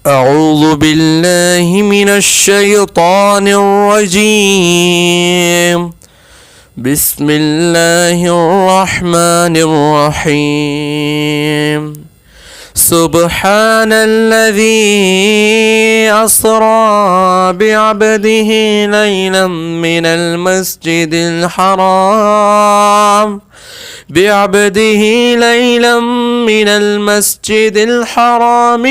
أعوذ بالله من الشيطان الرجيم. بسم الله الرحمن الرحيم. سبحان الذي أسرى بعبده ليلا من المسجد الحرام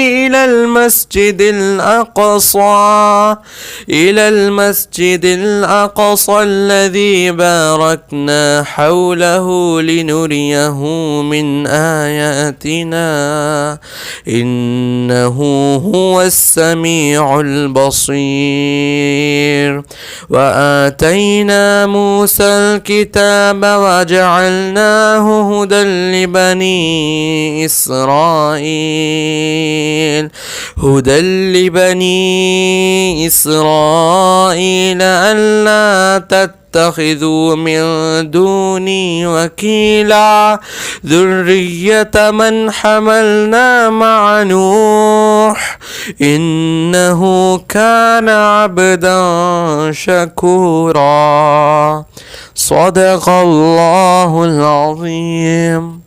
إلى المسجد الأقصى الذي باركنا حوله لنريه من آياتنا إنه هو السميع البصير. وآتينا موسى الكتاب وجعلناه هدى لبني إسرائيل ألا تتخذوا من دوني وكيلا ذرية من حملنا مع نوح إنه كان عبدا شكورا. صدق الله العظيم.